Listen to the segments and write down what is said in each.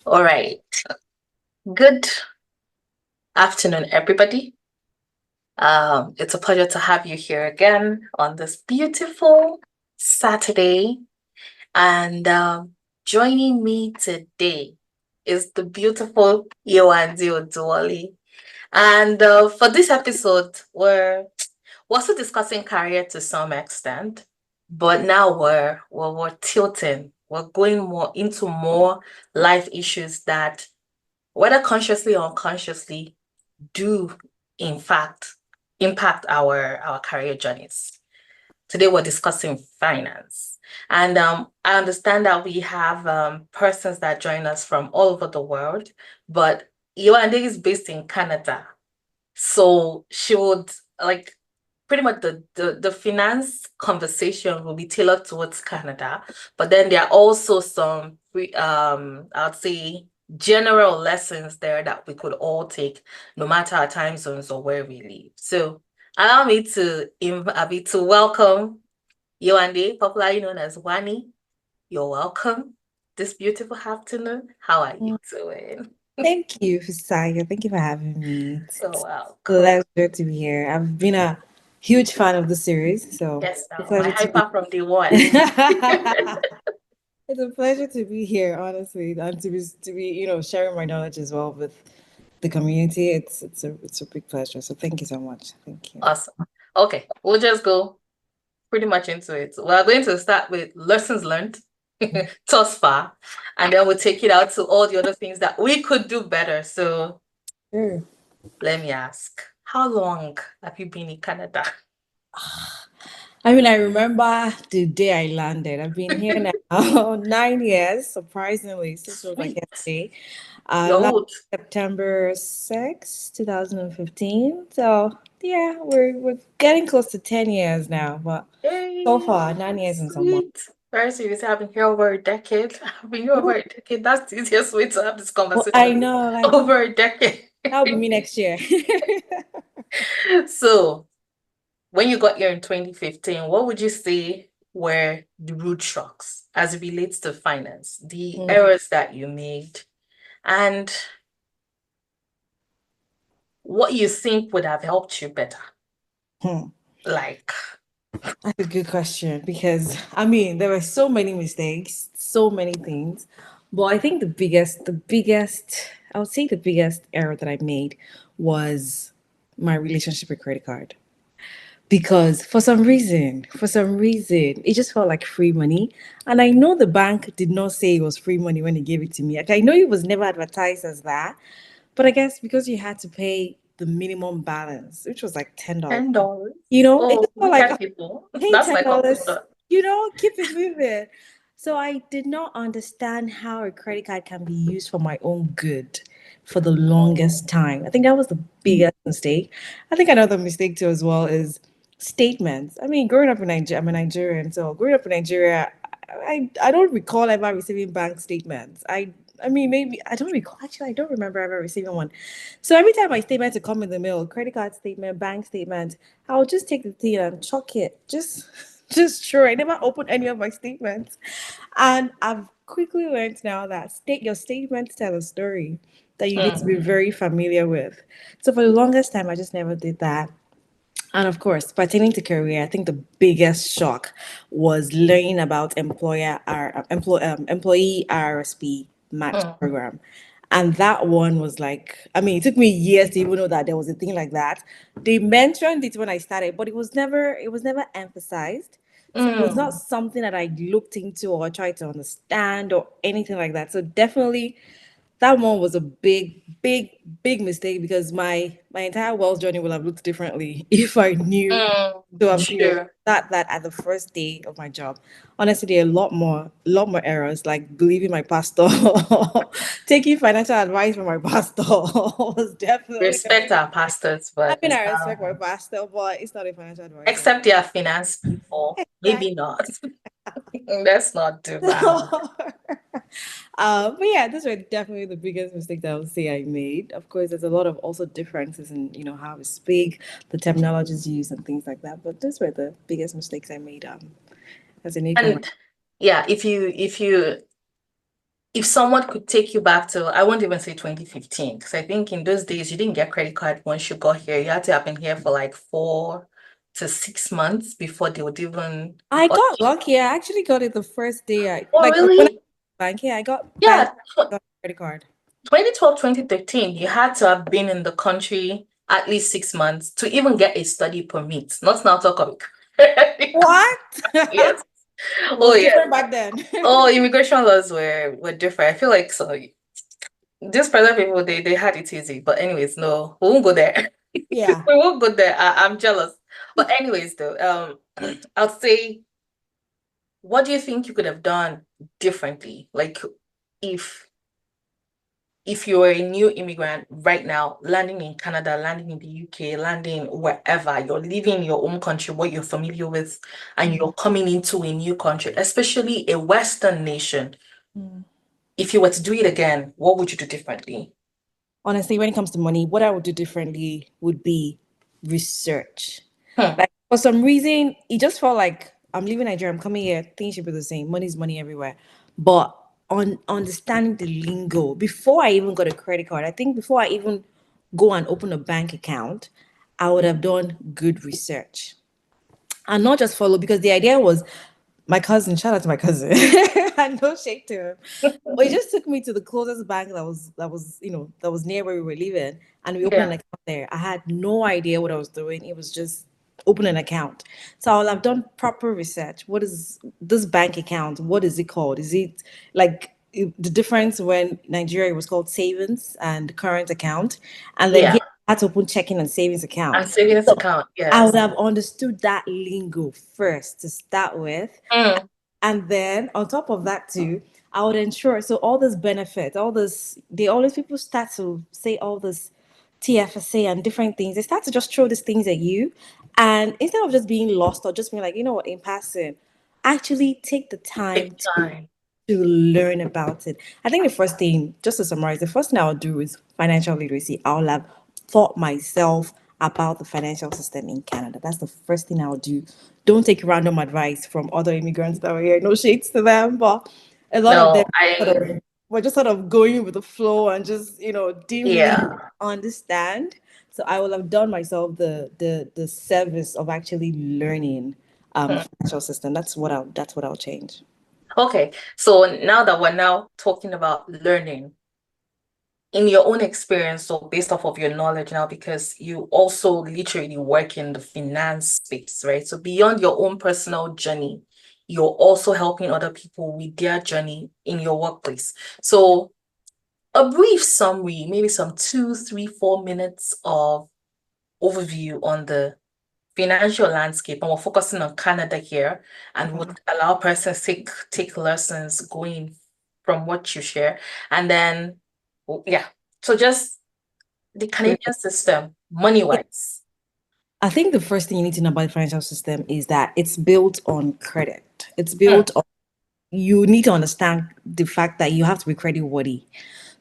All right. Good afternoon, everybody. It's a pleasure to have you here again on this beautiful Saturday. And joining me today is the beautiful Yewande Oduwole. And for this episode, we're also discussing career to some extent, but now we're tilting. We're going more into more life issues that, whether consciously or unconsciously, do in fact impact our career journeys. Today we're discussing finance. And I understand that we have persons that join us from all over the world, but Yewande is based in Canada. So she would like pretty much the finance conversation will be tailored towards Canada, but then there are also some I'd say general lessons there that we could all take no matter our time zones or where we live. So allow me to welcome Yewande, popularly known as Wani. You're welcome this beautiful afternoon. How are you doing? Thank you, Saya. Thank you for having me. So It's a welcome. pleasure to be here. I've been a huge fan of the series, so Yes, it's a now my pleasure to be. hyper from day one. It's a pleasure to be here, honestly, and to be sharing my knowledge as well with the community. It's a big pleasure. So thank you so much. Thank you. Awesome. Okay, we'll just go pretty much into it. We're going to start with lessons learned thus far, and then we'll take it out to all the other things that we could do better. So Sure. let me ask, how long have you been in Canada? I mean, I remember the day I landed. I've been here now 9 years, surprisingly. This was like Sweet. yesterday. You're Last old. September 6th, 2015. So yeah, we're getting close to 10 years now, but so Hey, far 9 years and some months. sweet. Very serious. I've been here over a decade. I've been here over Oh, a decade. That's the easiest way to have this oh, I conversation. know, like Over a decade. that'll be me next year. So, when you got here in 2015, what would you say were the root shocks as it relates to finance, the Mm, errors that you made, and what you think would have helped you better? hmm. Like, That's a good question because I mean there were so many mistakes, so many things, but I think I would say the biggest error that I made was my relationship with credit card. Because for some reason, it just felt like free money. And I know the bank did not say it was free money when they gave it to me. Like, I know it was never advertised as that, but I guess because you had to pay the minimum balance, which was like $10, $10. it Oh, just felt we like had people. pay That's ten my dollars, computer. keep it moving. So I did not understand how a credit card can be used for my own good for the longest time. I think that was the biggest mistake. I think another mistake too as well is statements. I mean, growing up in Nigeria, I'm a Nigerian, so growing up in Nigeria, I don't recall ever receiving bank statements. I mean, maybe I don't recall. Actually, I don't remember ever receiving one. So every time my statement to come in the mail, credit card statement, bank statement, I'll just take the thing and chuck it. Just sure. I never opened any of my statements, and I've quickly learned now that your statements tell a story that you need to Mm. be very familiar with. So for the longest time, I just never did that. And of course, pertaining to career, I think the biggest shock was learning about employee RSP match Mm. program. And that one was like, I mean, it took me years to even know that there was a thing like that. They mentioned it when I started, but it was never emphasized. So it was not Mm. something that I looked into or tried to understand or anything like that. So definitely that one was a big, big, big mistake because my entire wealth journey would have looked differently if I knew Mm. to have Sure. that at the first day of my job. Honestly, there are a lot more errors, like believing my pastor, taking financial advice from my pastor was definitely a Respect big our mistake. pastors, I but mean, I respect my pastor, but it's not a financial advisor. except they are finance people, maybe not. Let's not do that. But yeah, those were definitely the biggest mistake that I would say I made. Of course, there's a lot of also differences in how we speak, the terminologies used, and things like that. But those were the biggest mistakes I made as a newcomer. And yeah, if you if someone could take you back to, I won't even say 2015, because I think in those days you didn't get credit card once you got here. You had to have been here for like 4 to 6 months before they would even. I Oh, got lucky. I actually got it the first day. I oh, like when I really? bank. Yeah, I got bank. Yeah, Got credit card. 2012, 2013, you had to have been in the country at least 6 months to even get a study permit. Not now talk of credit card. What? Yes. It Oh was yeah. different back then. Oh, immigration laws were different. I feel like so these present people they had it easy. But anyways, no, we won't go there. Yeah. We won't go there. I'm jealous. But anyways, though, I'll say, what do you think you could have done differently? Like if if you're a new immigrant right now, landing in Canada, landing in the UK, landing wherever, you're leaving your own country, what you're familiar with, and Mm. you're coming into a new country, especially a Western nation. Mm. If you were to do it again, what would you do differently? Honestly, when it comes to money, what I would do differently would be research. Hmm. Like for some reason, it just felt like I'm leaving Nigeria, I'm coming here, things should be the same. Money's money everywhere. But on understanding the lingo, before I even got a credit card, I think before I even go and open a bank account, I would have done good research and not just follow because the idea was my cousin, shout out to my cousin, and no shade to him. But he just took me to the closest bank that was near where we were living, and we opened an Yeah, account there. I had no idea what I was doing. It was just open an account. So I'll have done proper research. What is this bank account? What is it called? Is it like the difference when Nigeria was called savings and current account, and then here yeah. I had to open checking and savings account. And savings So account, I would yes. have understood that lingo first to start with. Mm, And then on top of that too, I would ensure so all this benefit, all this they always people start to say all this TFSA and different things. They start to just throw these things at you. And instead of just being lost or just being like, you know what, in passing, actually take the take time time. to learn about it. I think the first thing, just to summarize, the first thing I'll do is financial literacy. I'll have taught myself about the financial system in Canada. That's the first thing I'll do. Don't take random advice from other immigrants that were here. No shades to them, but a lot of them No, I, sort of, were just sort of going with the flow and just, didn't really yeah. understand. So I will have done myself the service of actually learning the Hmm. financial system. That's what I'll change. Okay, so now that we're now talking about learning, in your own experience, so based off of your knowledge now, because you also literally work in the finance space, right? So beyond your own personal journey, you're also helping other people with their journey in your workplace. So a brief summary, maybe some 2, 3, 4 minutes of overview on the financial landscape, and we're focusing on Canada here, and would allow persons take lessons going from what you share. And then, yeah, so just the Canadian system, money wise. I think the first thing you need to know about the financial system is that it's built on credit. It's Hmm, built on, you need to understand the fact that you have to be credit worthy.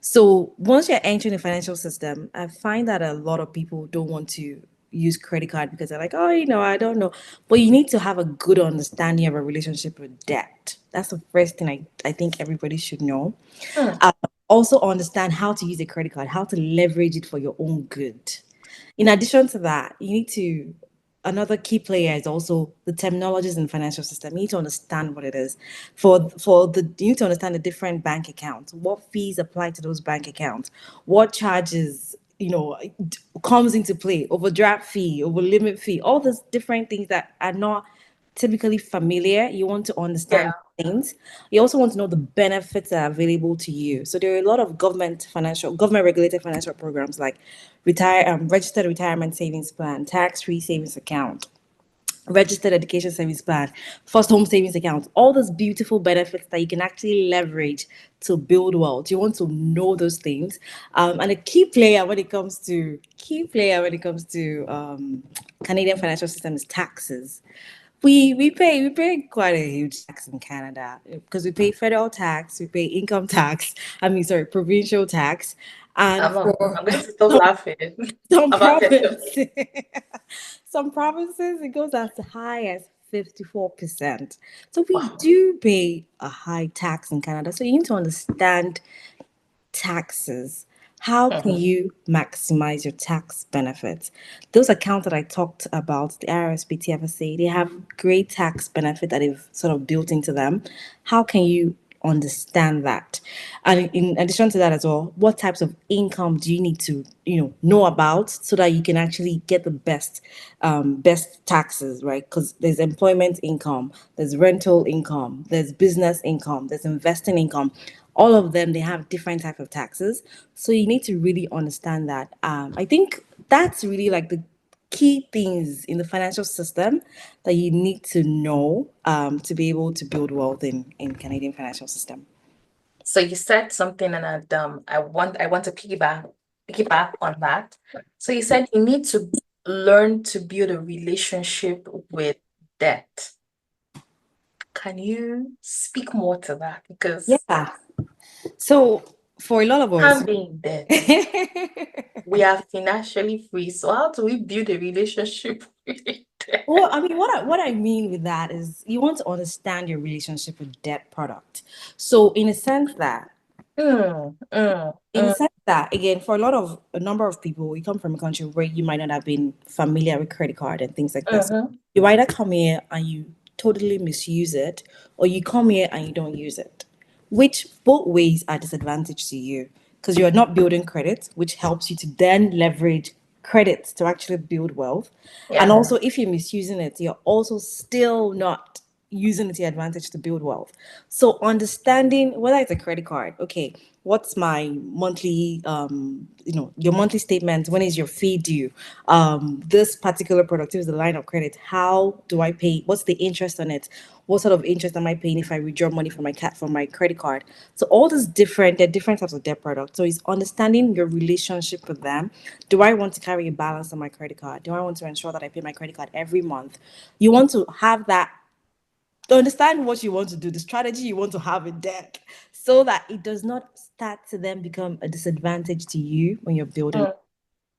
So once you're entering the financial system, I find that a lot of people don't want to use credit card because they're like, oh, I don't know. But you need to have a good understanding of a relationship with debt. That's the first thing I think everybody should know. hmm, Also understand how to use a credit card, how to leverage it for your own good. In addition to that, you need to another key player is also the terminologies in the financial system. You need to understand what it is. You need to understand the different bank accounts, what fees apply to those bank accounts, what charges comes into play, overdraft fee, over limit fee, all those different things that are not typically familiar. You want to yeah, understand things. You also want to know the benefits that are available to you. So there are a lot of government regulated financial programs like registered retirement savings plan, tax free savings account, registered education savings plan, first home savings account, all those beautiful benefits that you can actually leverage to build wealth. You want to know those things. And a key player when it comes to Canadian financial system is taxes. We pay quite a huge tax in Canada because we pay federal tax, we pay income tax. I mean, sorry, provincial tax, and for I'm going to stop laughing some about it. provinces, some provinces it goes as high as 54%. So we Wow. do pay a high tax in Canada. So you need to understand taxes. How can Mhm. you maximize your tax benefits? Those accounts that I talked about, the RSP, TFSA, they have great tax benefit that they've sort of built into them. How can you understand that? And in addition to that as well, what types of income do you need to, know about so that you can actually get the best taxes, right? Because there's employment income, there's rental income, there's business income, there's investing income. All of them, they have different type of taxes, so you need to really understand that. I think that's really like the key things in the financial system that you need to know to be able to build wealth in Canadian financial system. So you said something, and I want to piggyback on that. So you said you need to learn to build a relationship with debt. Can you speak more to that? Because Yeah. So for a lot of us, can't be in debt. We are financially free. So how do we build a relationship with well, debt? I mean, what I mean with that is you want to understand your relationship with debt product. So Mm, mm, in a mm, sense that again, for a number of people, you come from a country where you might not have been familiar with credit card and things like that. So mhm. you either come here and you totally misuse it, or you come here and you don't use it, which both ways are disadvantage to you because you're not building credit, which helps you to then leverage credit to actually build wealth. And Yeah. also, if you're misusing it, you're also still not using it to your advantage to build wealth. So understanding whether it's a credit card, okay, what's my monthly your monthly statement, when is your fee due? This particular product is the line of credit. How do I pay? What's the interest on it? What sort of interest am I paying if I withdraw money from my credit card? So all these there are different types of debt products. So it's understanding your relationship with them. Do I want to carry a balance on my credit card? Do I want to ensure that I pay my credit card every month? You want to have that to understand what you want to do, the strategy you want to have in debt, so that it does not start to then become a disadvantage to you when you're building.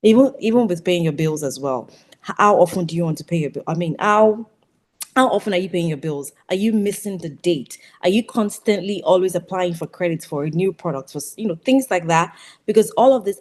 Mm. Even with paying your bills as well. How often do you want to pay your bill? I mean, how often are you paying your bills? Are you missing the date? Are you constantly always applying for credits for a new product, for things like that? Because all of this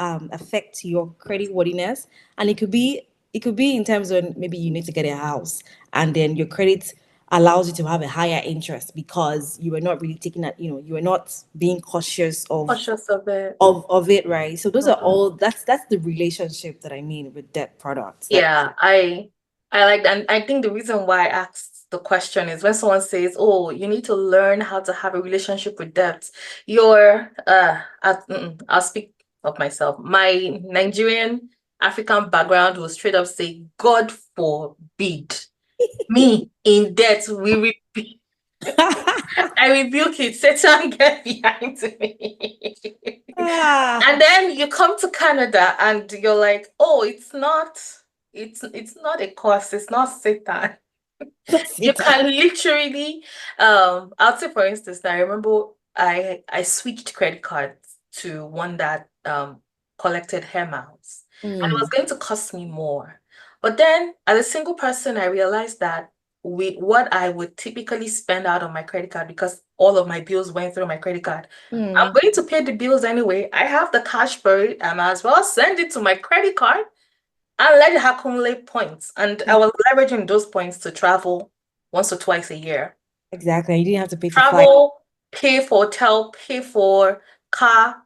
affects your credit worthiness, and it could be in terms of maybe you need to get a house, and then your credit allows you to have a higher interest because you were not really taking that, you were not being cautious of Cautious of it. of it, right? So those are Mhm. all that's the relationship that I mean with debt products. That Yeah, I like that. And I think the reason why I asked the question is when someone says, "Oh, you need to learn how to have a relationship with debt." I'll speak of myself. My Nigerian African background will straight up say, "God forbid me in debt. I rebuke it. Satan, get behind me." ah, And then you come to Canada and you're like, oh, it's not a curse, it's not Satan. that's You it. can literally, I'll say for instance, I remember I switched credit cards to one that collected hair miles. And it was Mm, going to cost me more. But then as a single person, I realized that with what I would typically spend out on my credit card, because all of my bills went through my credit card, I'm mm, going to pay the bills anyway. I have the cash for it. I might as well send it to my credit card and let it accumulate points. And I was leveraging those points to travel once or twice a year. exactly. You didn't have to pay for flight. Travel, pay for hotel, pay for car.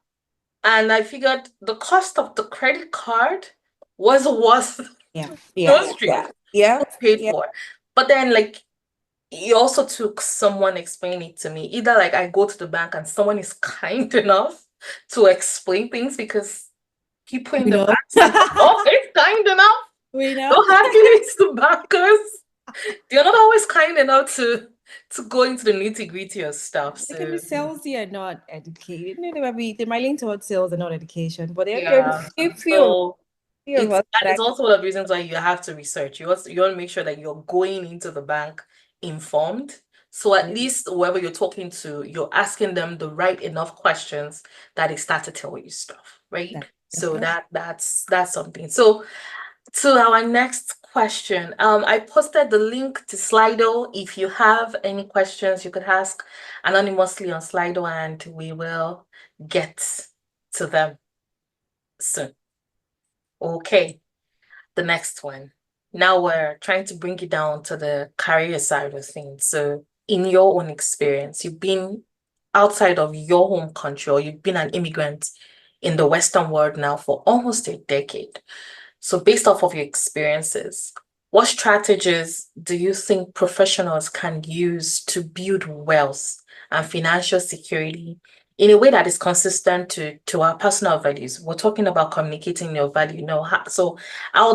And I figured the cost of the credit card was worth Yeah, yeah, those yeah, trips yeah, paid yeah. for. But then, like, it also took someone explaining it to me. Either like I go to the bank and someone is kind enough to explain things, because people in We the know. banks are not always kind enough. We know. No hard feelings to bankers. They're not always kind enough to go into the nitty-gritty of stuff. It can be So salesy and not educated. They might lean towards sales and not education, but there are yeah. few So of us that that is also one of the reasons why you have to research. You want to make sure that you're going into the bank informed. So at least whoever you're talking to, you're asking them the right enough questions that they start to tell you stuff, right? that So that's something. So to our next question. I posted the link to Slido. If you have any questions, you could ask anonymously on Slido and we will get to them soon. Okay, the next one. Now we're trying to bring it down to the career side of things. So, in your own experience, you've been outside of your home country or you've been an immigrant in the Western world now for almost a decade. So, based off of your experiences, what strategies do you think professionals can use to build wealth and financial security in a way that is consistent to our personal values? We're talking about communicating your value. No, so how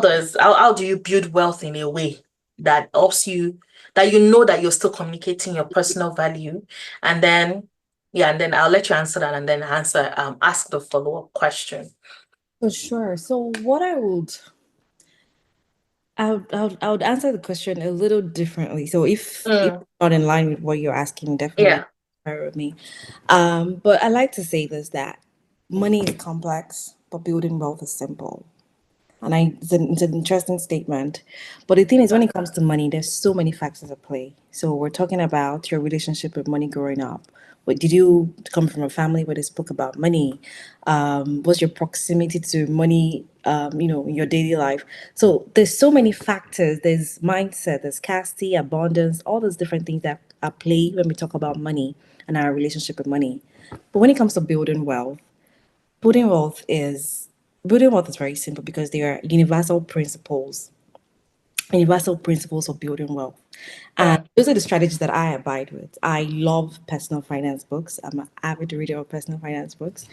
do you build wealth in a way that helps you that you know that you're still communicating your personal value? And then yeah, and then I'll let you answer that and then ask the follow-up question. For sure. So what I would answer the question a little differently. So if Mm, not in line with what you're asking, definitely yeah. share with me. But I like to say this that money is complex, but building wealth is simple. And it's an interesting statement. But the thing is, when it comes to money, there's so many factors at play. So we're talking about your relationship with money growing up. What did you come from a family where they spoke about money? What's your proximity to money? In your daily life. So there's so many factors. There's mindset, there's scarcity, abundance, all those different things that are play when we talk about money and our relationship with money. But when it comes to building wealth is building wealth is very simple because they are universal principles of building wealth. And Mm, those are the strategies that I abide with. I love personal finance books. I'm an avid reader of personal finance books.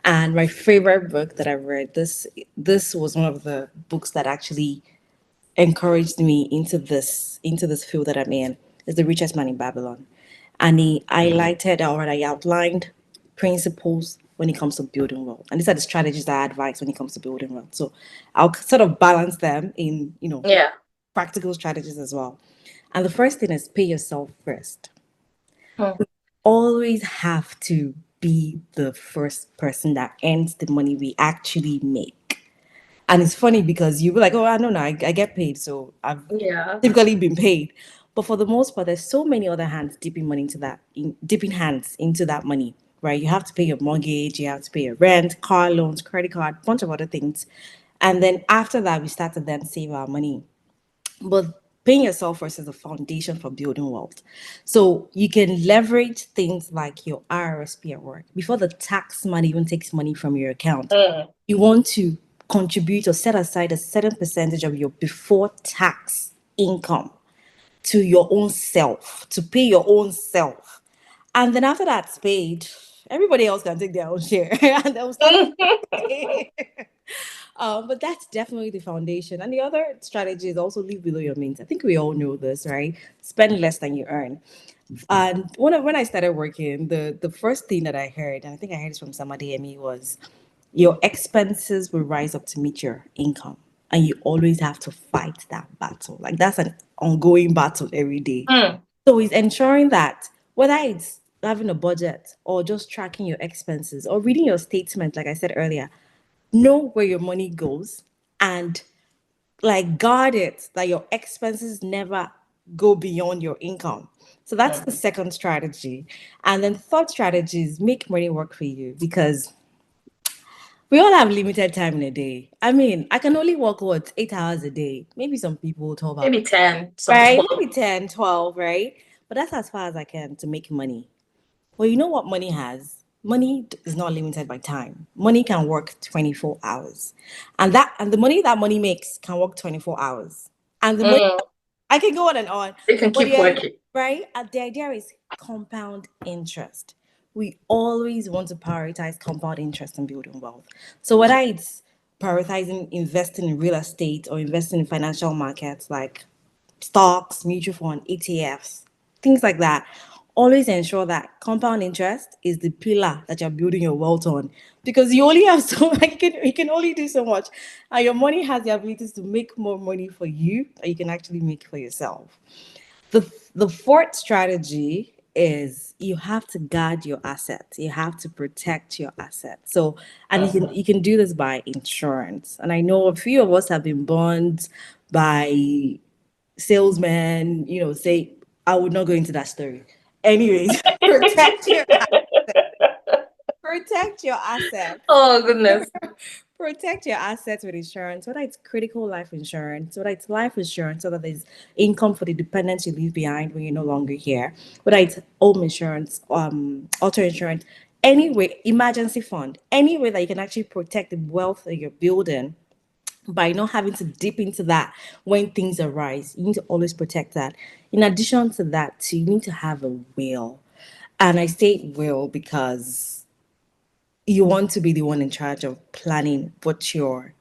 And my favorite book that I've read, this was one of the books that actually encouraged me into this field that I'm in, is The Richest Man in Babylon. And he highlighted or I outlined principles when it comes to building wealth. And these are the strategies that I advise when it comes to building wealth. So I'll sort of balance them in, yeah. practical strategies as well. And the first thing is pay yourself first. Mm, Always have to be the first person that earns the money we actually make. And it's funny because you be like, oh, I don't know, I get paid, so I've yeah. typically been paid. But for the most part, there's so many other hands dipping money into dipping hands into that money, right? You have to pay your mortgage, you have to pay your rent, car loans, credit card, bunch of other things. And then after that, we start to then save our money. But paying yourself first is the foundation for building wealth. So you can leverage things like your RRSP at work. Before the tax man even takes money from your account, Mm, you want to contribute or set aside a certain percentage of your before tax income to your own self, to pay your own self. And then after that's paid, everybody else can take their own share and they'll start. But that's definitely the foundation. And the other strategy is also live below your means. I think we all know this, right? Spend less than you earn. And when I started working, the first thing that I heard, and I think I heard this from somebody, Amy, was your expenses will rise up to meet your income. And you always have to fight that battle. Like that's an ongoing battle every day. mm, So it's ensuring that whether it's having a budget or just tracking your expenses or reading your statement, like I said earlier, know where your money goes and like guard it that your expenses never go beyond your income. So that's mm. the second strategy. And then third strategy is make money work for you because we all have limited time in a day. I mean, I can only work what 8 hours a day. Maybe some people 12 hours, Maybe 10, some right? 12. Maybe 10, 12, right? But that's as far as I can to make money. Well, you know what money has? Money is not limited by time. Money can work 24 hours. And the money that money makes can work 24 hours. And the money Mm, I can go on and on. they can But keep working. right? The idea is compound interest. We always want to prioritize compound interest in building wealth. So whether it's prioritizing investing in real estate or investing in financial markets like stocks, mutual fund, ETFs, things like that. Always ensure that compound interest is the pillar that you're building your wealth on, because you only have so like you can only do so much, and your money has the abilities to make more money for you that you can actually make for yourself. The fourth strategy is you have to guard your assets. You have to protect your assets. So, and you can do this by insurance. And I know a few of us have been burned by salesmen. Say I would not go into that story. Anyways, protect your assets. Oh goodness. Protect your assets with insurance, whether it's critical life insurance, whether it's life insurance, so that there's income for the dependents you leave behind when you're no longer here, whether it's home insurance, auto insurance, any way, emergency fund, any way that you can actually protect the wealth that you're building by not having to dip into that when things arise. You need to always protect that. In addition to that, too, you need to have a will. And I say will because you want to be the one in charge of planning what your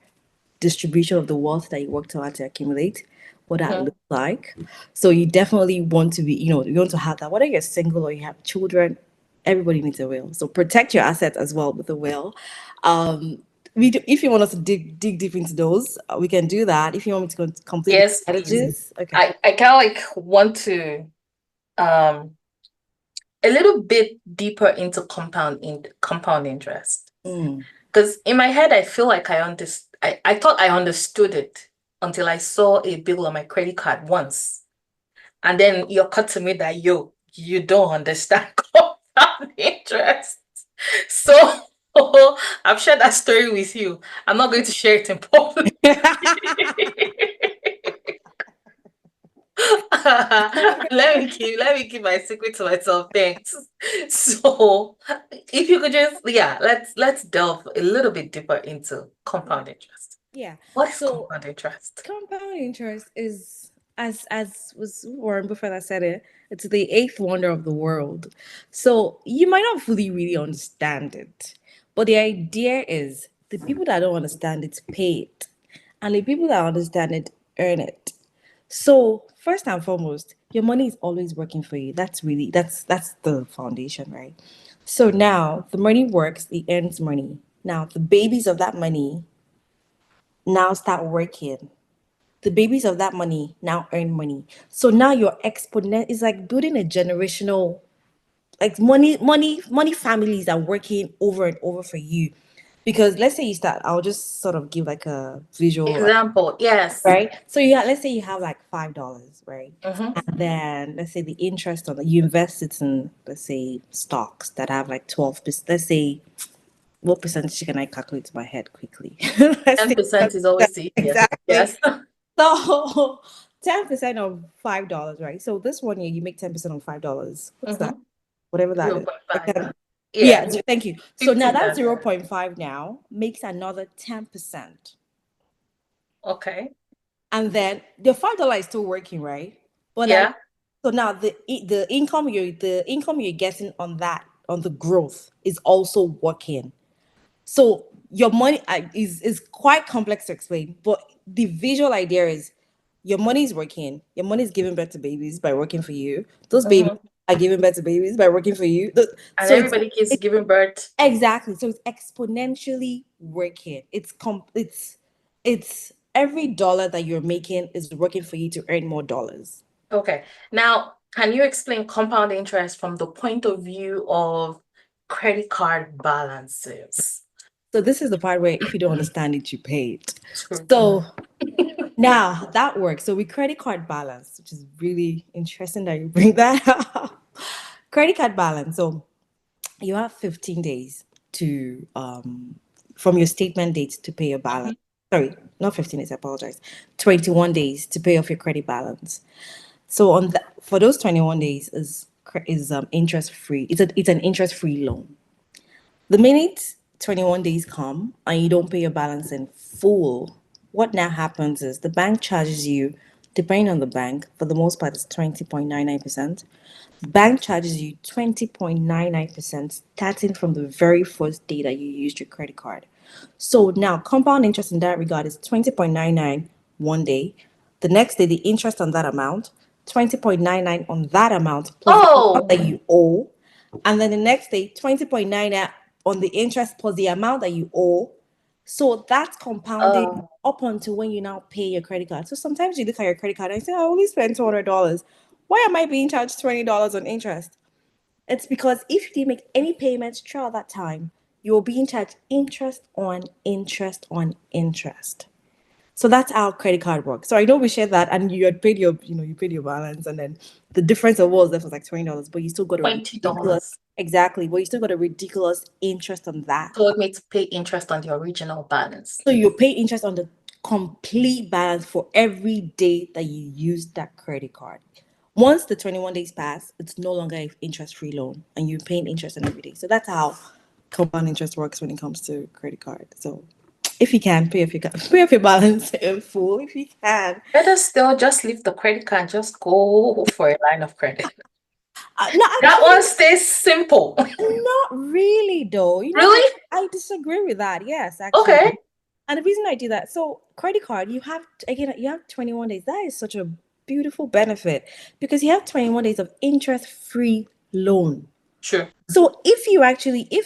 distribution of the wealth that you worked hard to accumulate, what that Mhm. looks like. So you definitely want to be, you want to have that. Whether you're single or you have children, everybody needs a will. So protect your assets as well with a will. Um, if you want us to dig deep into those, we can do that. If you want me to go complete the Yes, please. strategies, okay. I kind of like want to um a little bit deeper into compound interest. Mm. Because in my head, I feel like I thought I understood it until I saw a bill on my credit card once. And then you cut to me that you don't understand compound interest. So I've shared that story with you. I'm not going to share it in public. Let me keep my secret to myself. Thanks. So if you could just, yeah, let's delve a little bit deeper into compound interest. Yeah. What is So compound interest? compound interest is, as was Warren Buffett that said it, it's the eighth wonder of the world. So you might not fully really understand it, but the idea is the people that don't understand it pay it, and the people that understand it earn it. So first and foremost, your money is always working for you. That's the foundation, right? So now the money works, it earns money. Now the babies of that money now start working. The babies of that money now earn money. So now your exponent is like building a generational, like money families are working over and over for you. Because let's say you start, I'll just sort of give like a visual, Example, yes. right? So let's say you have like $5, right? Mm-hmm. And then let's say the interest on you invest it in, let's say, stocks that have like 12%. Let's say, what percentage can I calculate in my head quickly? Let's say 10% is always the easiest. exactly. Yes. So 10% of $5, right? So this one year you make 10% on $5. What's that? Mm-hmm. Whatever that is. I 0.5. can, Yeah. yeah, thank you. So now 50 that times. 0.5 now makes another 10%. Okay. And then the $5 is still working, right? But then Yeah. so now the income you're getting on the growth is also working. So your money is quite complex to explain, but the visual idea is your money is working. Your money is giving birth to babies by working for you. Those babies Mm-hmm. are giving birth to babies by working for you. And So it's everybody keeps giving birth. exactly, so it's exponentially working. It's every dollar that you're making is working for you to earn more dollars. Okay. Now, can you explain compound interest from the point of view of credit card balances? So this is the part where if you don't understand it, you pay it. True. So now that works. So with credit card balance, which is really interesting that you bring that up. Credit card balance. So you have 15 days to from your statement date to pay your balance. Mhm. Sorry, not 15 days, I apologize. 21 days to pay off your credit balance. So on that, for those 21 days is interest free. It's an interest free loan. The minute 21 days come and you don't pay your balance in full, what now happens is the bank charges you, depending on the bank, for the most part, it's 20.99%. The bank charges you 20.99% starting from the very first day that you used your credit card. So now compound interest in that regard is 20.99 one day. The next day, the interest on that amount, 20.99 on that amount plus the amount Oh, that you owe. And then the next day, 20.99 on the interest plus the amount that you owe. So that's compounding oh, up until when you now pay your credit card. So sometimes you look at your credit card and you say, I only spent $200. Why am I being charged $20 on interest? It's because if you didn't make any payments throughout that time, you will be in charge interest on interest on interest. So that's how credit card works. So I know we shared that, and you had paid your, you paid your balance, and then the difference of what was left was like $20, but you still got a ridiculous, $20. exactly, but you still got a ridiculous interest on that. Told me to pay interest on the original balance. So you pay interest on the complete balance for every day that you use that credit card. Once the 21 days pass, it's no longer an interest-free loan, and you're paying interest on every day. So that's how compound interest works when it comes to credit card. So if you can, pay off your balance in full if you can. Better still, just leave the credit card and just go for a line of credit. No, That one actually, stays simple. not really, though. Really? I disagree with that. Yes, actually. Okay. And the reason I do that, so credit card, you have 21 days. That is such a beautiful benefit because you have 21 days of interest-free loan. Sure. So if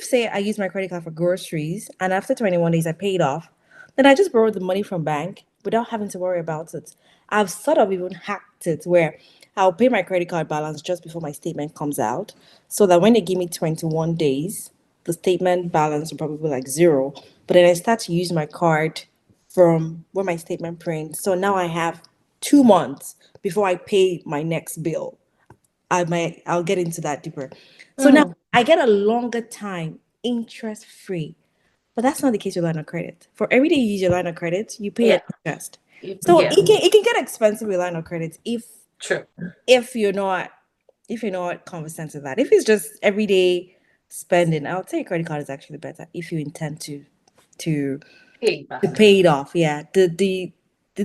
say I use my credit card for groceries and after 21 days I pay it off, then I just borrowed the money from bank without having to worry about it. I've sort of even hacked it where I'll pay my credit card balance just before my statement comes out so that when they give me 21 days, the statement balance will probably be like zero. But then I start to use my card from when my statement prints. So now I have 2 months before I pay my next bill. I'll get into that deeper. So now Mm, I get a longer time interest free. But that's not the case with line of credit. For every day you use your line of credit, you pay an yeah. interest. So Yeah. it can get expensive with line of credit True. if you're not if you're not conversant with that. If it's just everyday spending, I would say credit card is actually better if you intend to Pay to back. pay it off. Yeah. The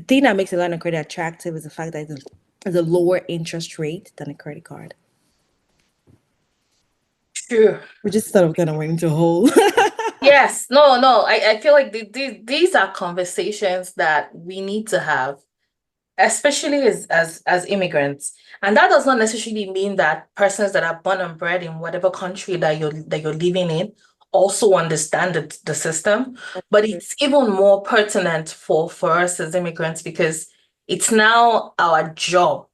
thing that makes a line of credit attractive is the fact that it's a lower interest rate than a credit card. True. We just sort of kind of went into a hole. Yes. No, no. I feel like these are conversations that we need to have, especially as immigrants. And that does not necessarily mean that persons that are born and bred in whatever country that you're living in also understand the system. But it's even more pertinent for us as immigrants because it's now our job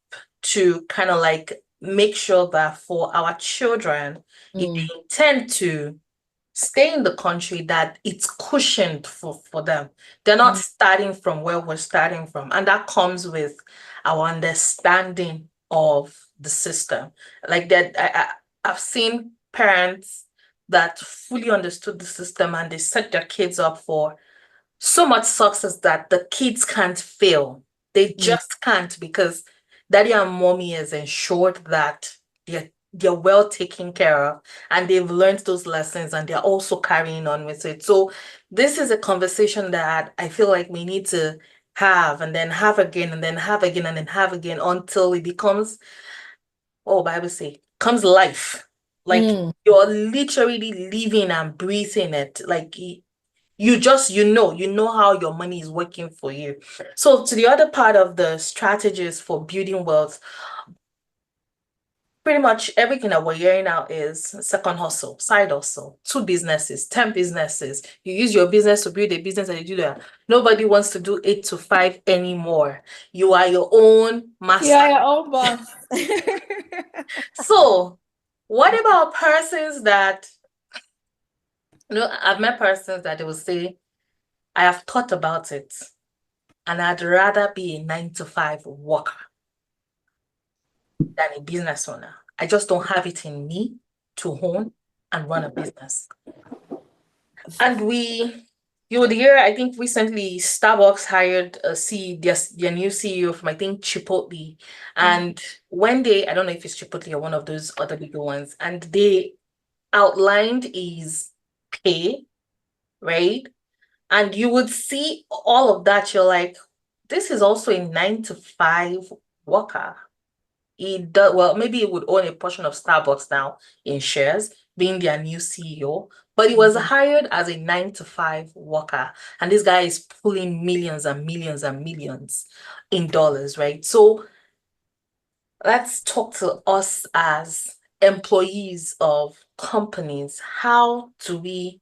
to kind of like make sure that for our children, if Mm, they intend to stay in the country, that it's cushioned for them. They're not mm, starting from where we're starting from. And that comes with our understanding of the system. Like that, I've seen parents that fully understood the system and they set their kids up for so much success that the kids can't fail. They mm, just can't because daddy and mommy has ensured that they're well taken care of and they've learned those lessons and they're also carrying on with it. So this is a conversation that I feel like we need to have and then have again and then have again and then have again until it becomes, oh, Bible say, comes life. Like mm. you're literally living and breathing it. Like you know how your money is working for you. So to the other part of the strategies for building wealth, pretty much everything that we're hearing now is second hustle, side hustle, two businesses, 10 businesses. You use your business to build a business and you do that. Nobody wants to do 8 to 5 anymore. You are your own master. Yeah, your own boss. So what about persons that, I've met persons that they will say, I have thought about it. And I'd rather be a 9 to 5 worker than a business owner. I just don't have it in me to own and run a business. And you would hear, I think recently Starbucks hired their new CEO from I think Chipotle. And when I don't know if it's Chipotle or one of those other bigger ones, and they outlined his pay, right? And you would see all of that. You're like, this is also a 9 to 5 worker. He does well, maybe he would own a portion of Starbucks now in shares, being their new CEO. But he was hired as a 9 to 5 worker. And this guy is pulling millions and millions and millions in dollars, right? So let's talk to us as employees of companies. How do we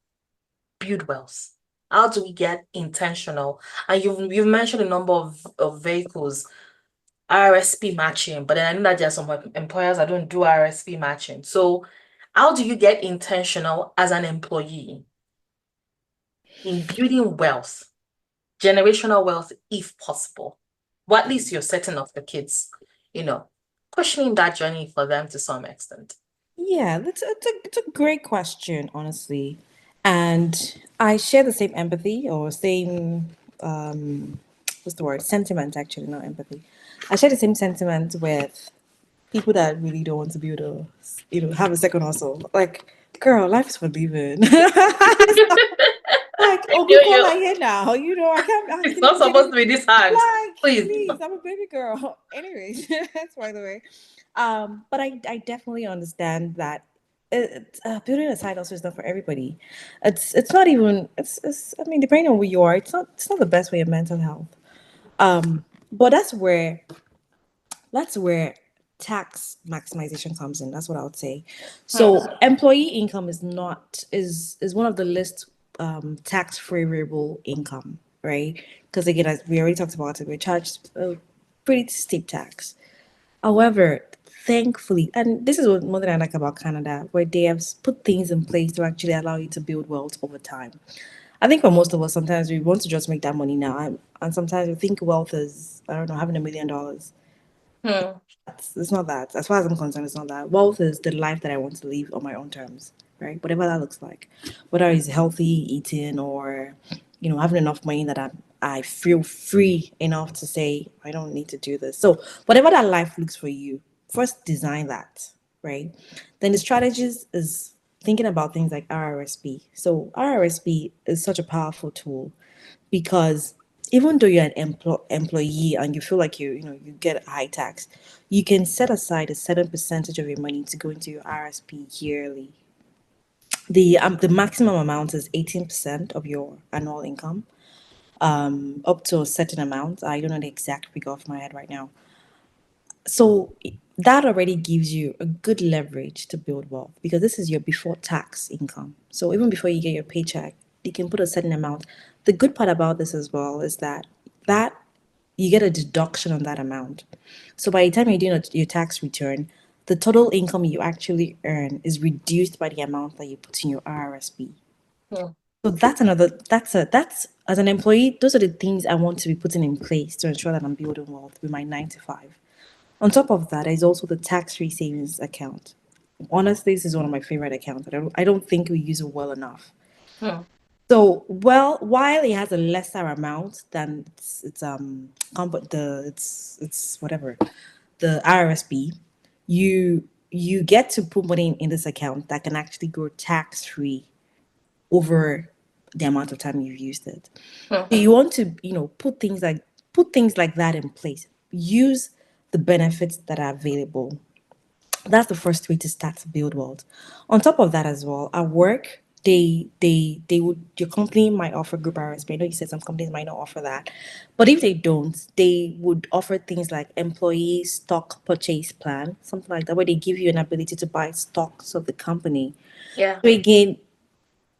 build wealth? How do we get intentional? And you've mentioned a number of vehicles, RSP matching, but then I know that there are some employers that don't do RSP matching. So How do you get intentional as an employee in building wealth, generational wealth, if possible? Well, at least you're setting up the kids, you know, cushioning that journey for them to some extent. Yeah, it's a great question, honestly. And I share the same empathy or same what's the word? Sentiment, actually, not empathy. I share the same sentiment with people that really don't want to be able to, have a second hustle. Like, girl, life is for living. Like, oh, You, Google you, like here now. I it's can't not even get supposed it. to be this hard. Like, Please. please, I'm a baby girl. Anyways, that's by the way. But I definitely understand that building a side hustle is not for everybody. It's not even it's I mean, depending on who you are, it's not the best for your mental health. But that's where tax maximization comes in. That's what I would say. Hmm. So employee income is one of the least tax free variable income, right? Because again, as we already talked about it, we're charged a pretty steep tax. However, thankfully, and this is what one thing I like about Canada, where they have put things in place to actually allow you to build wealth over time. I think for most of us, sometimes we want to just make that money now, and sometimes we think wealth is, I don't know, having $1 million. Hmm. It's not that. As far as I'm concerned, it's not that. Wealth is the life that I want to live on my own terms, right? Whatever that looks like. Whether it's healthy eating or, having enough money that I feel free enough to say, I don't need to do this. So whatever that life looks for you, first design that, right? Then the strategies is thinking about things like RRSP. So RRSP is such a powerful tool because even though you're an employee and you feel like you get a high tax, you can set aside a certain percentage of your money to go into your RSP yearly. The maximum amount is 18% of your annual income, up to a certain amount. I don't know the exact figure off my head right now. So that already gives you a good leverage to build wealth because this is your before tax income. So even before you get your paycheck, you can put a certain amount. The good part about this as well is that you get a deduction on that amount. So by the time you're doing your tax return, the total income you actually earn is reduced by the amount that you put in your RRSP. Hmm. So that's as an employee, those are the things I want to be putting in place to ensure that I'm building wealth with my 9 to 5. On top of that, there's also the tax-free savings account. Honestly, this is one of my favorite accounts. I don't think we use it well enough. Hmm. So, well, while it has a lesser amount than it's whatever the RSP, you get to put money in this account that can actually grow tax free over the amount of time you've used it. Hmm. So you want to, put things like that in place. Use the benefits that are available. That's the first way to start to build wealth. On top of that as well, at work, they would your company might offer group RSP. I know you said some companies might not offer that. But if they don't, they would offer things like employee stock purchase plan, something like that, where they give you an ability to buy stocks of the company. Yeah. So again,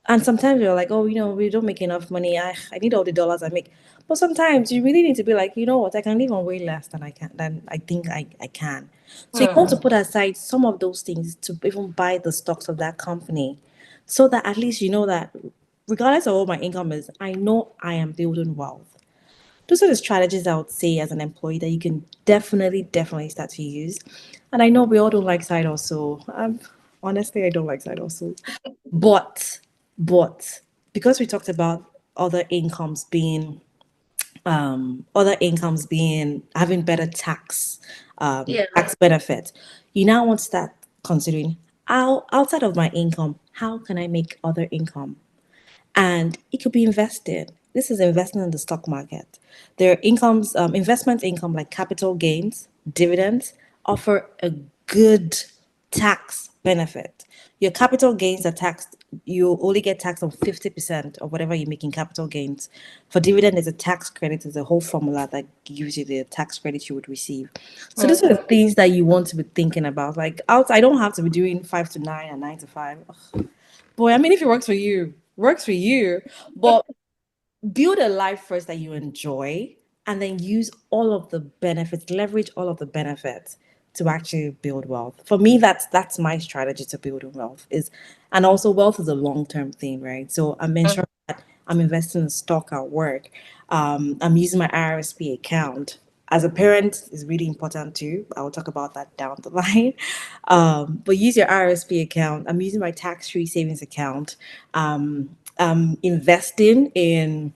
and sometimes you're like, oh, we don't make enough money. I need all the dollars I make. But sometimes you really need to be like, you know what, I can live on way less than I think I can. So you want Hmm. to put aside some of those things to even buy the stocks of that company so that at least you know that regardless of what my income is, I know I am building wealth. Those are the strategies I would say as an employee that you can definitely start to use. And I know we all don't like side hustle. Honestly, I don't like side hustle. But but because we talked about other incomes being having better Yeah. tax benefit, you now want to start considering how outside of my income, how can I make other income? And it could be invested. This is investing in the stock market. Their incomes, investment income like capital gains, dividends, offer a good tax benefit. Your capital gains are taxed. You only get taxed on 50% of whatever you make in capital gains. For dividend, there's a tax credit. There's a whole formula that gives you the tax credit you would receive. So these Hmm. are the things that you want to be thinking about. Like out, I don't have to be doing 5 to 9 and 9 to 5. Boy, I mean, if it works for you, works for you. But build a life first that you enjoy and then use all of the benefits, leverage all of the benefits to actually build wealth. For me, that's my strategy to building wealth is, and also wealth is a long-term thing, right? So I Mm, mentioned that I'm investing in stock at work. I'm using my RSP account. As a parent, is really important too. I will talk about that down the line. But use your RSP account. I'm using my tax-free savings account. I'm investing in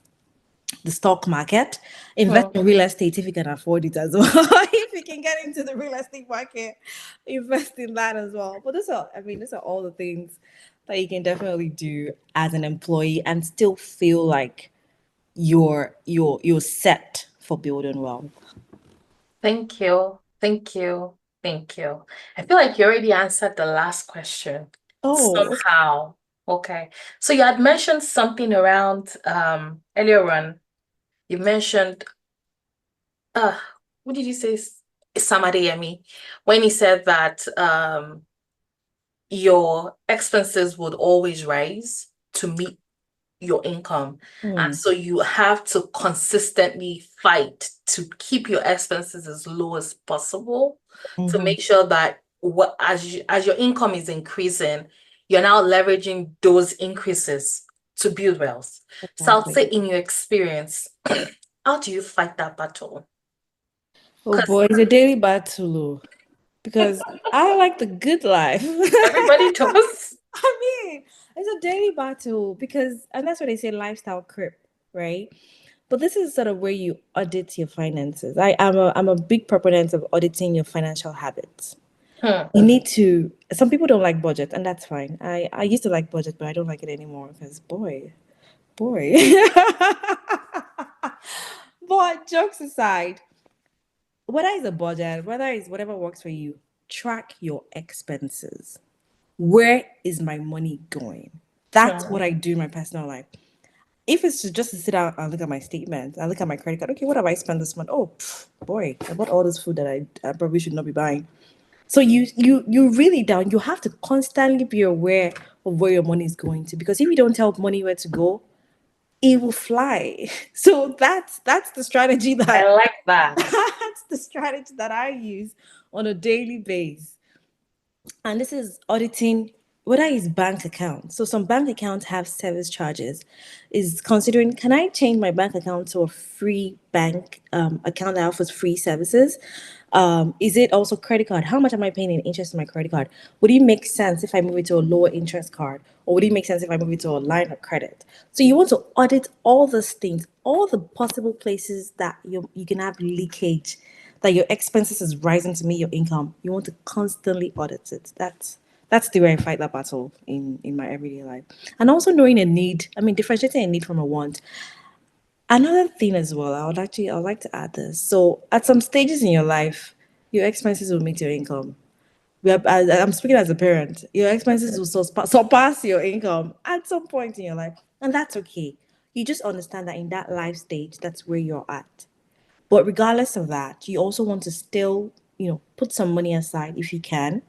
the stock market, invest mm. in real estate if you can afford it as well. If you can get into the real estate market, invest in that as well. But these are all the things that you can definitely do as an employee and still feel like you're set for building wealth. Thank you. Thank you. Thank you. I feel like you already answered the last question Oh, somehow. Okay. So you had mentioned something around earlier on. You mentioned uh what did you say? Samadeyemi, when he said that your expenses would always rise to meet your income. And hmm. so you have to consistently fight to keep your expenses as low as possible to Hmm. make sure that as your income is increasing, you're now leveraging those increases to build wealth. So I'll Exactly. say in your experience, how do you fight that battle? Oh Because boy, it's a daily battle because I like the good life. everybody does. I mean, it's a daily battle because, and that's what they say, lifestyle creep, right? But this is sort of where you audit your finances. I'm a big proponent of auditing your financial habits. Hmm. You need to. Some people don't like budget, and that's fine. I used to like budget, but I don't like it anymore because boy. But jokes aside, whether it's a budget, whether it's whatever works for you, track your expenses. Where is my money going? That's Hmm. what I do in my personal life. If it's just to sit down and look at my statements, I look at my credit card. Okay, what have I spent this month? Oh, boy, I bought all this food that I probably should not be buying. So you really down. You have to constantly be aware of where your money is going to, because if you don't tell money where to go, it will fly. So that's the strategy I that like that. that's the strategy that I use on a daily basis. And this is auditing whether it's bank accounts. So some bank accounts have service charges. Is considering, can I change my bank account to a free bank account that offers free services? Is it also credit card? How much am I paying in interest on my credit card? Would it make sense if I move it to a lower interest card? Or would it make sense if I move it to a line of credit? So you want to audit all those things, all the possible places that you can have leakage, that your expenses is rising to meet your income. You want to constantly audit it. That's the way I fight that battle in my everyday life. And also knowing a need. I mean, differentiating a need from a want. Another thing as well, I would like to add this. So at some stages in your life, your expenses will meet your income. I'm speaking as a parent. Your expenses will surpass your income at some point in your life, and that's okay. You just understand that in that life stage, that's where you're at. But regardless of that, you also want to still, put some money aside if you can,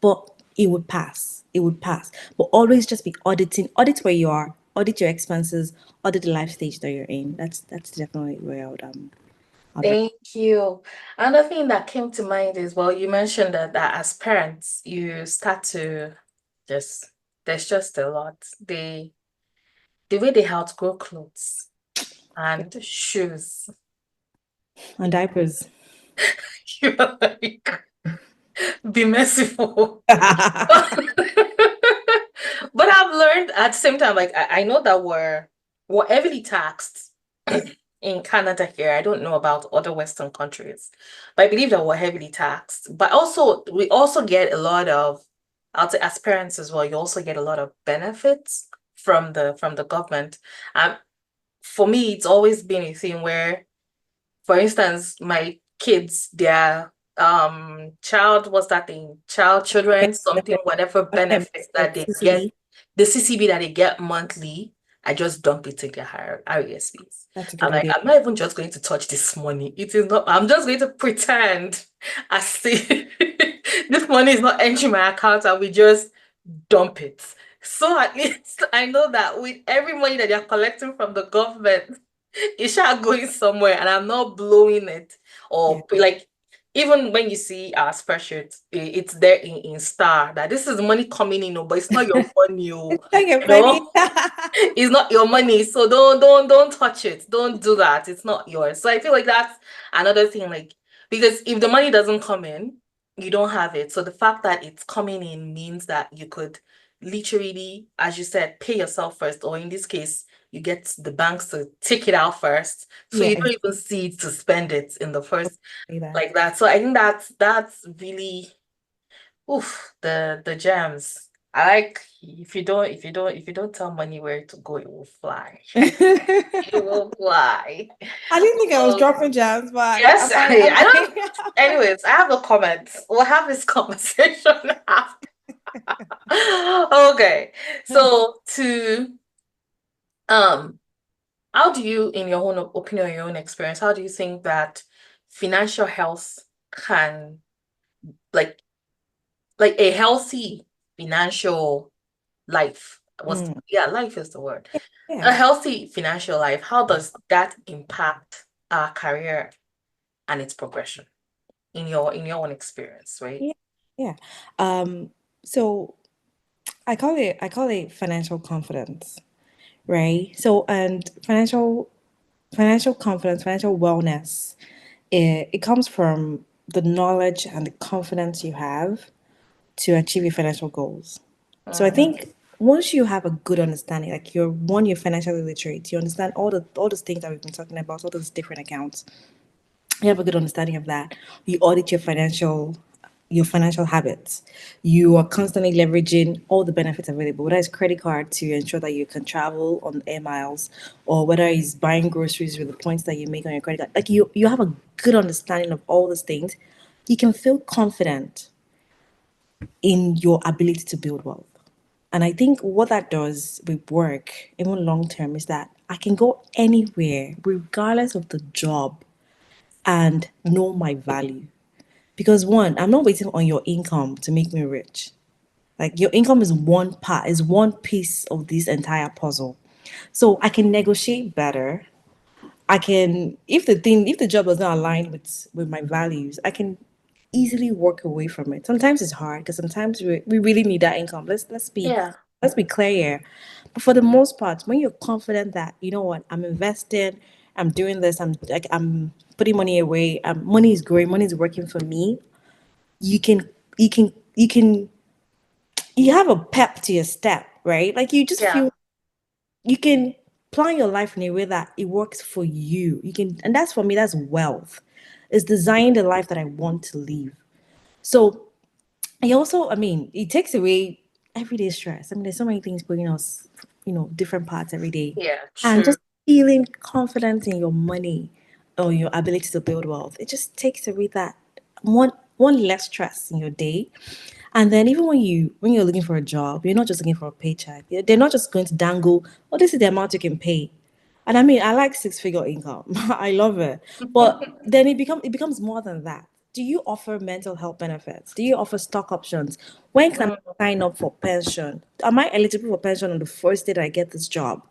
but it would pass. It would pass. But always just be auditing, audit where you are, audit your expenses, audit the life stage that you're in. That's definitely where I'd Thank you. Another thing that came to mind is, well, you mentioned that as parents, you start to just, there's just a lot. The way they outgrow clothes and shoes. and diapers. You're like, be merciful. But I've learned at the same time, like I know that we're heavily taxed in Canada here. I don't know about other Western countries, but I believe that we're heavily taxed. But also we also get a lot of, I'll say as parents as well, you also get a lot of benefits from the government. For me, it's always been a thing where, for instance, my kids, their child, what's that thing? Children, something, whatever benefits that they get, CCE. the CCB that they get monthly, I just dump it in their RESPs. That's a good I'm like, idea. I'm not even just going to touch this money. It is not, I'm just going to pretend as if this money is not entering my account and we just dump it. So at least I know that with every money that they're collecting from the government, it shall going somewhere and I'm not blowing it Yeah. or like even when you see our spreadsheet, it's there in star that this is money coming in, but it's not your money, It's like a you funny. know. It's not your money, so don't touch it. Don't do that. It's not yours. So I feel like that's another thing, like because if the money doesn't come in, you don't have it. So the fact that it's coming in means that you could literally, as you said, pay yourself first, or in this case, you get the banks to take it out first, so Yeah, you don't even see to spend it in the first exactly that. like that. So I think that's really oof the gems. I like if you don't tell money where to go, it will fly. It will fly. I didn't think I was Um, dropping jams, but yes, I don't. I'm like, Anyways, I have a comment. We'll have this conversation after. Okay. So um, how do you, in your own opinion, your own experience, how do you think that financial health can like a healthy financial life was mm, yeah, life is the word. A yeah, healthy financial life, how does that impact our career and its progression in your own experience, right? yeah, yeah. Um, so I call it financial confidence, right? So and financial confidence, financial wellness, it comes from the knowledge and the confidence you have to achieve your financial goals. So I Mm, think once you have a good understanding, like you're financially literate, you understand all those things that we've been talking about, all those different accounts. You have a good understanding of that. You audit your financial habits. You are constantly leveraging all the benefits available, whether it's credit card to ensure that you can travel on air miles, or whether it's buying groceries with the points that you make on your credit card. Like you have a good understanding of all those things. You can feel confident in your ability to build wealth. And I think what that does with work, even long term, is that I can go anywhere, regardless of the job, and know my value. Because one, I'm not waiting on your income to make me rich. Like your income is one part, is one piece of this entire puzzle. So I can negotiate better. I can, if the job does not align with my values, I can easily walk away from it. Sometimes it's hard because sometimes we really need that income. yeah, Let's be clear here. But for the most part, when you're confident that you know what, I'm investing, I'm doing this, I'm putting money away, money is growing, money is working for me. You can you can you have a pep to your step, right? Like you just yeah, feel you can plan your life in a way that it works for you. You can, and that's for me, that's wealth. It's designing the life that I want to live. So I also, I mean, it takes away everyday stress. I mean, there's so many things putting us, different parts every day. yeah, And true. just feeling confident in your money or your ability to build wealth. It just takes away that one less stress in your day. And then even when you're looking for a job, you're not just looking for a paycheck. They're not just going to dangle, oh, this is the amount you can pay. And I mean, I like six-figure income. I love it. But then it becomes more than that. Do you offer mental health benefits? Do you offer stock options? When can Mm, I sign up for pension? Am I eligible for pension on the first day that I get this job?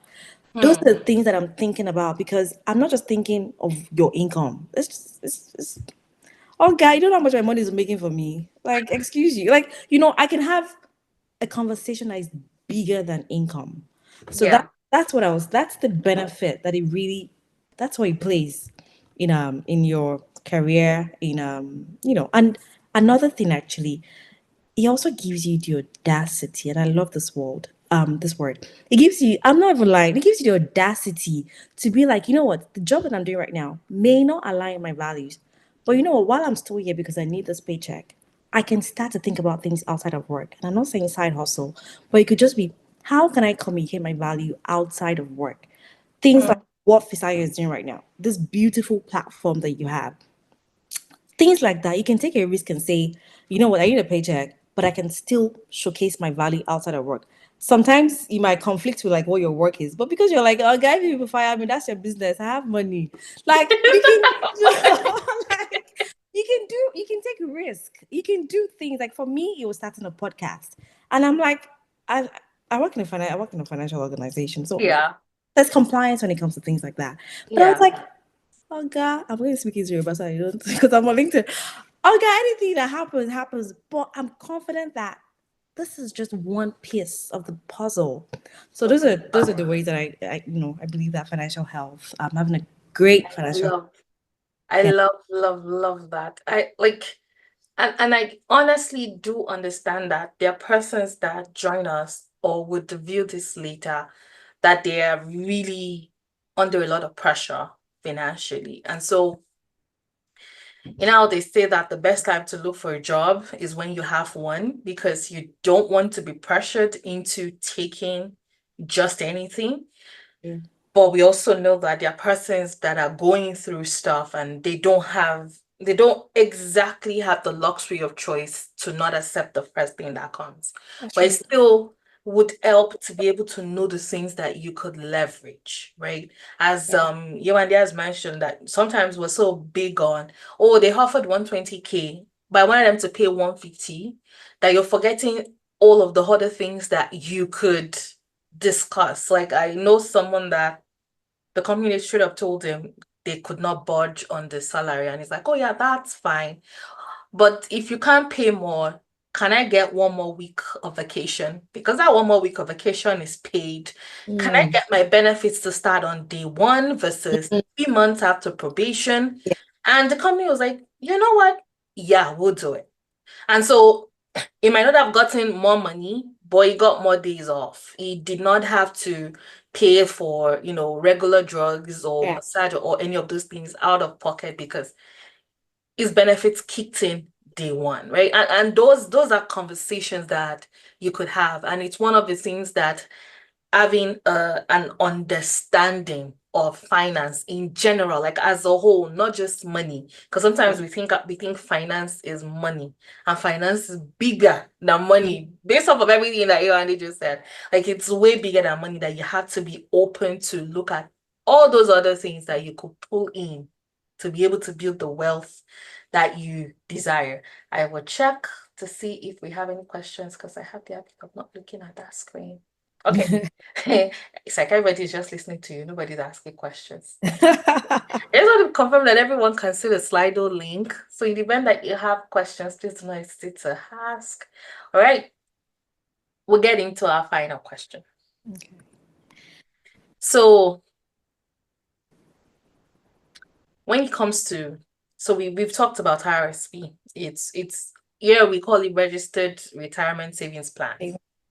Those mm, are the things that I'm thinking about because I'm not just thinking of your income. It's oh, guy, you don't know how much my money is making for me. Like, excuse you. Like, I can have a conversation that is bigger than income. So yeah, that's the benefit that that's what it plays in your career, and another thing actually, it also gives you the audacity, and I love this word. It gives you, I'm not even lying, it gives you the audacity to be like, you know what, the job that I'm doing right now may not align with my values, but you know what, while I'm still here because I need this paycheck, I can start to think about things outside of work. And I'm not saying side hustle, but it could just be, how can I communicate my value outside of work? Things like mm, what Fisaya is doing right now, this beautiful platform that you have. Things like that, you can take a risk and say, you know what, I need a paycheck, but I can still showcase my value outside of work. Sometimes you might conflict with like what your work is, but because you're like, oh, guy, people fire me, that's your business. I have money. Like you can, like you can take a risk. You can do things like for me, it was starting a podcast, and I'm like, I I work in a financial organization, so yeah, there's compliance when it comes to things like that. But I was yeah, like, oh God, I'm going to speak Yoruba so I don't because I'm on LinkedIn. Okay, anything that happens happens, but I'm confident that this is just one piece of the puzzle. So those are the ways that I believe that financial health, having a great financial Love. I yeah. love that. I like, and I honestly do understand that there are persons that join us or would view this later that they are really under a lot of pressure financially. And so, they say that the best time to look for a job is when you have one because you don't want to be pressured into taking just anything. Yeah. But we also know that there are persons that are going through stuff and they don't exactly have the luxury of choice to not accept the first thing that comes. That's But it true. still would help to be able to know the things that you could leverage, right? As Yeah. Yewande has mentioned that sometimes we're so big on, oh, they offered 120K, but I wanted them to pay 150, that you're forgetting all of the other things that you could discuss. Like I know someone that the company straight up told him they could not budge on the salary. And he's like, oh, yeah, that's fine. But if you can't pay more, can I get one more week of vacation? Because that one more week of vacation is paid. Can I Mm. get my benefits to start on day one versus Mm. 3 months after probation? Yeah. And the company was like, you know what? Yeah, we'll do it. And so he might not have gotten more money, but he got more days off. He did not have to pay for, regular drugs or Yeah. massage or any of those things out of pocket because his benefits kicked in day one, right? And those are conversations that you could have. And it's one of the things that having an understanding of finance in general, like as a whole, not just money. Because sometimes Yeah. we think finance is money, and finance is bigger than money. Based off of everything that you and just said, like it's way bigger than money. That you have to be open to look at all those other things that you could pull in to be able to build the wealth that you desire. I will check to see if we have any questions because I have the habit of not looking at that screen. Okay. It's like everybody's just listening to you. Nobody's asking questions. I just want to confirm that everyone can see the Slido link. So in the event that you have questions, please do not hesitate to ask. All right. We're getting to our final question. Okay. So when it comes to, so we've talked about RSP. It's here we call it registered retirement savings plan.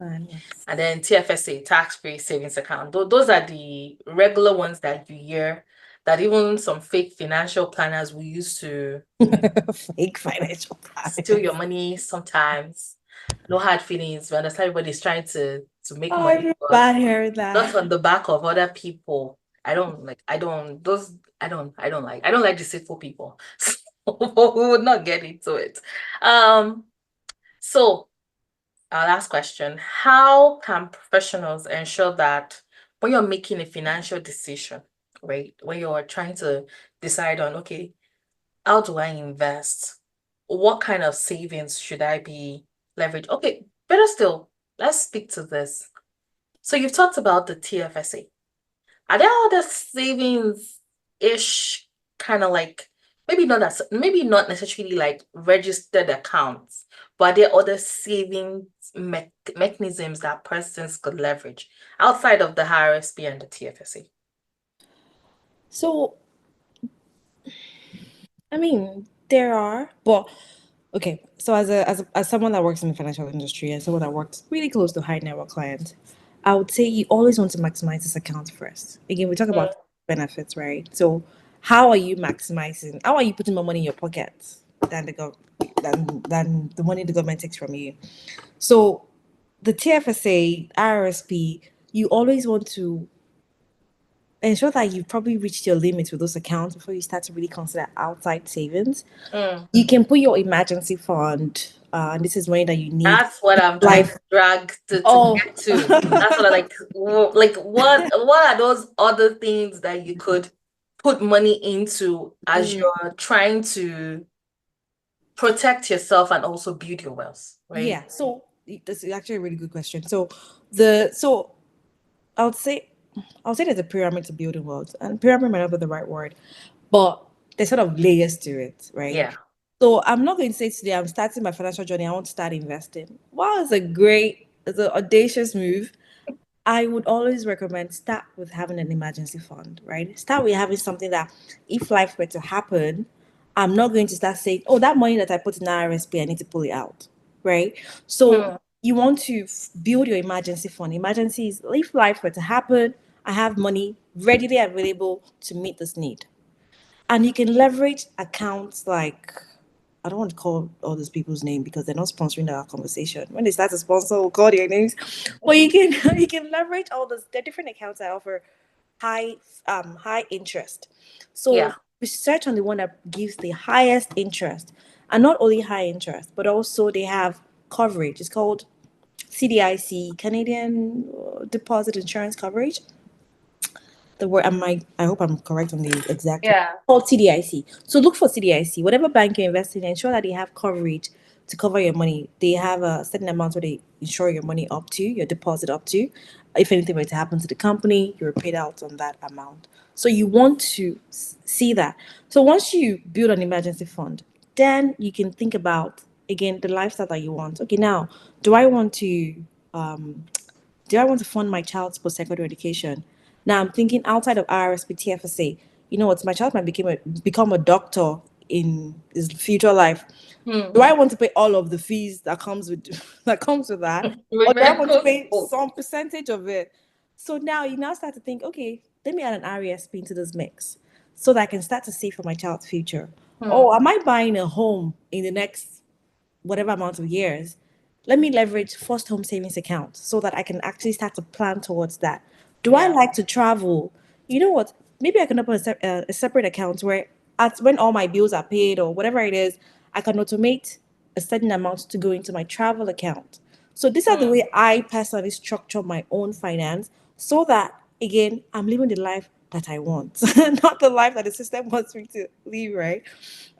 Fine, yes. And then TFSA, tax-free savings account. Those are the regular ones that you hear that even some fake financial planners will use to Fake financial steal your planners. money sometimes. No hard feelings. We understand everybody's trying to make Oh, I money, feel but bad hearing not that. on the back of other people. I don't like deceitful people. So we would not get into it. So our last question, how can professionals ensure that when you're making a financial decision, right? When you're trying to decide on, okay, how do I invest? What kind of savings should I be leveraged? Okay, better still, let's speak to this. So you've talked about the TFSA. Are there other savings-ish kind of like maybe not necessarily like registered accounts, but are there other savings mechanisms that persons could leverage outside of the RSP and the TFSA? So, I mean, there are, but okay. So, as someone that works in the financial industry and someone that works really close to high net worth clients, I would say you always want to maximize this account first. Again, we talk Mm, about benefits, right? So, how are you maximizing? How are you putting more money in your pocket than the than the money the government takes from you? So, the TFSA, RSP, you always want to ensure that you've probably reached your limits with those accounts before you start to really consider outside savings. mm. You can put your emergency fund. And this is money that you need. That's what I'm trying to Life. drag to Oh, get to. That's what I like. Like what are those other things that you could put money into as mm, you're trying to protect yourself and also build your wealth, right? yeah. So that's actually a really good question. So I would say I would say there's a pyramid to building wealth, and pyramid might not be the right word, but there's sort of layers to it, right? Yeah. So I'm not going to say today I'm starting my financial journey. I want to start investing. While it's an audacious move, I would always recommend start with having an emergency fund, right? Start with having something that if life were to happen, I'm not going to start saying, oh, that money that I put in RSP, I need to pull it out, right? So Hmm. you want to build your emergency fund. Emergencies, if life were to happen, I have money readily available to meet this need. And you can leverage accounts like I don't want to call all those people's name because they're not sponsoring our conversation. When they start to sponsor, we'll call their names. But you can you can leverage all those. There are different accounts that offer high high interest. So Yeah. research on the one that gives the highest interest, and not only high interest, but also they have coverage. It's called CDIC, Canadian Deposit Insurance Coverage. The word I hope I'm correct on the exact word. Yeah. Called CDIC. So look for CDIC. Whatever bank you're investing in, ensure that they have coverage to cover your money. They have a certain amount where they insure your money up to, your deposit up to. If anything were to happen to the company, you're paid out on that amount. So you want to see that. So once you build an emergency fund, then you can think about again the lifestyle that you want. Okay, now do I want to um, do I want to fund my child's post-secondary education? Now I'm thinking outside of RSP TFSA. You know what? My child might become a doctor in his future life. Hmm. Do I want to pay all of the fees that comes with that comes with that, With or do I want to medical pay school. some percentage of it? So now you now start to think, okay, let me add an RESP into this mix, so that I can start to save for my child's future. Hmm. Oh, am I buying a home in the next whatever amount of years, let me leverage first home savings account so that I can actually start to plan towards that. Do I Yeah. like to travel? You know what? Maybe I can open a separate account where at when all my bills are paid or whatever it is, I can automate a certain amount to go into my travel account. So these are the Hmm. way I personally structure my own finance so that again I'm living the life that I want, not the life that the system wants me to live, right?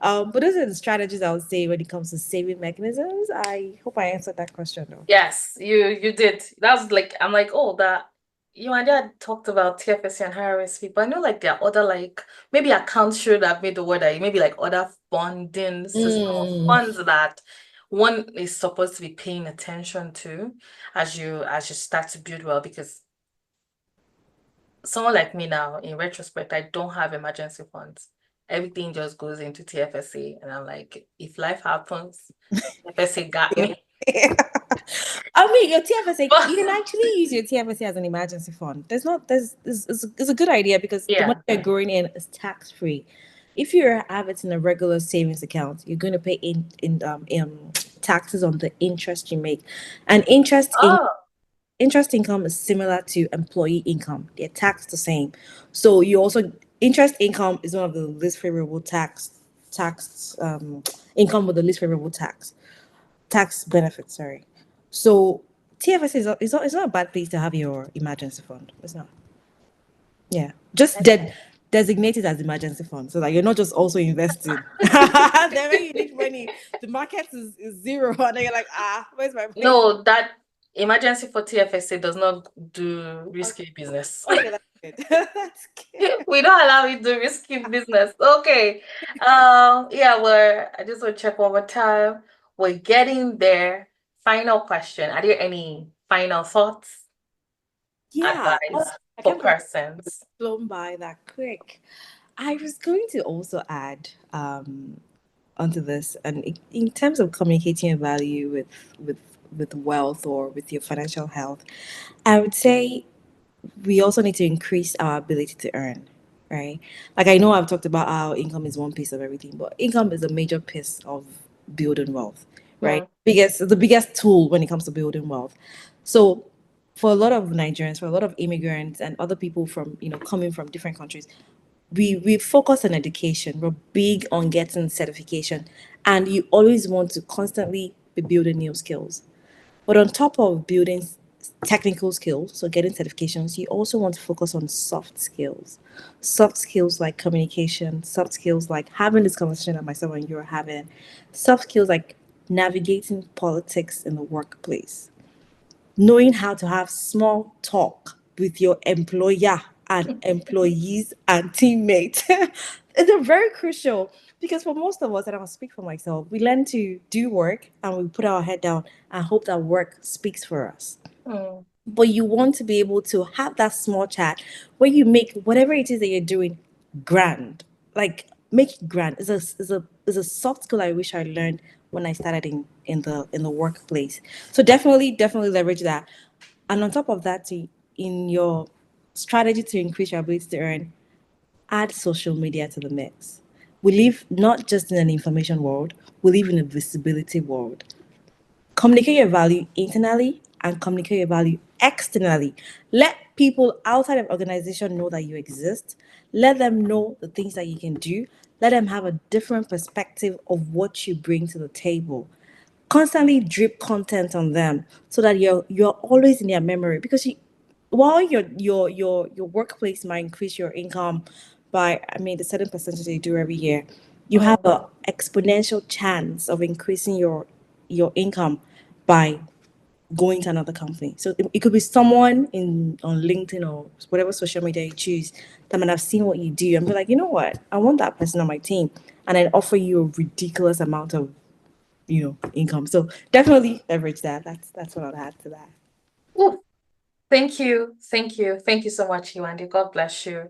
But those are the strategies I would say when it comes to saving mechanisms. I hope I answered that question though. Yes, you did. That's like I'm like, oh, that you and Dad talked about TFSC and RSP, but I know like there are other like maybe accounts should have made the word that maybe like other funding system of Mm. funds that one is supposed to be paying attention to as you start to build well because someone like me now, in retrospect, I don't have emergency funds. Everything just goes into TFSA, and I'm like, if life happens, TFSA got Yeah. me. I mean, your TFSA, But you can actually use your TFSA as an emergency fund. There's not, there's, it's a good idea because the money yeah. you're growing in is tax free. If you have it in a regular savings account, you're going to pay in taxes on the interest you make, and Oh, interest income is similar to employee income. They're taxed the same. So you also interest income is one of the least favorable tax income with the least favorable tax benefits. Sorry. So TFS is not a bad place to have your emergency fund. It's not. Yeah, just designate it as emergency fund so that you're not just also investing. Then when you need money, the market is zero, and then you're like, where's my money? no, that emergency for TFSA does not do risky business. Okay, that's good. That's good. We don't allow you to do risky business. Okay. Yeah, I just want to check one more time. We're getting there. Final question. Are there any final thoughts, Yeah. Oh, advice I for can't believe persons? it's flown by that quick. I was going to also add onto this, and in terms of communicating your value with with wealth or with your financial health, I would say we also need to increase our ability to earn, right? Like I know I've talked about how income is one piece of everything, but income is a major piece of building wealth, right? Hmm. The biggest tool when it comes to building wealth. So for a lot of Nigerians, for a lot of immigrants and other people from, coming from different countries, we focus on education. We're big on getting certification, and you always want to constantly be building new skills. But on top of building technical skills, so getting certifications, you also want to focus on soft skills. Soft skills like communication, soft skills like having this conversation that myself and you are having, soft skills like navigating politics in the workplace, knowing how to have small talk with your employer. and employees and teammates. They're very crucial because for most of us, and I'll speak for myself, we learn to do work and we put our head down and hope that work speaks for us. Mm, But you want to be able to have that small chat where you make whatever it is that you're doing grand. Like make it grand. Is a soft skill I wish I learned when I started in the workplace. So definitely leverage that. And on top of that, in your strategy to increase your ability to earn, add social media to the mix. We live not just in an information world, we live in a visibility world. Communicate your value internally and communicate your value externally. Let people outside of organization know that you exist. Let them know the things that you can do. Let them have a different perspective of what you bring to the table. Constantly drip content on them so that you're always in their memory because while your workplace might increase your income by, I mean, the certain percentage they do every year, you have mm. an exponential chance of increasing your income by going to another company. So it could be someone in on LinkedIn or whatever social media you choose that might have seen what you do and be like, you know what, I want that person on my team, and then offer you a ridiculous amount of income. So definitely leverage that. That's what I'd add to that. Ooh, thank you. Thank you. Thank you so much, Yewande. God bless you. A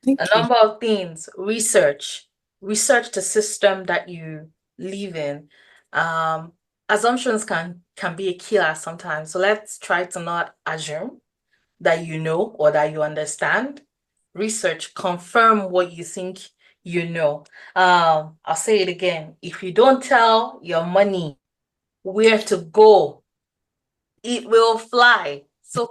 Thank you. number of things. Research the system that you live in. Um, Assumptions can be a killer sometimes. So let's try to not assume that you know or that you understand. Research, confirm what you think you know. I'll say it again. If you don't tell your money where to go, it will fly. So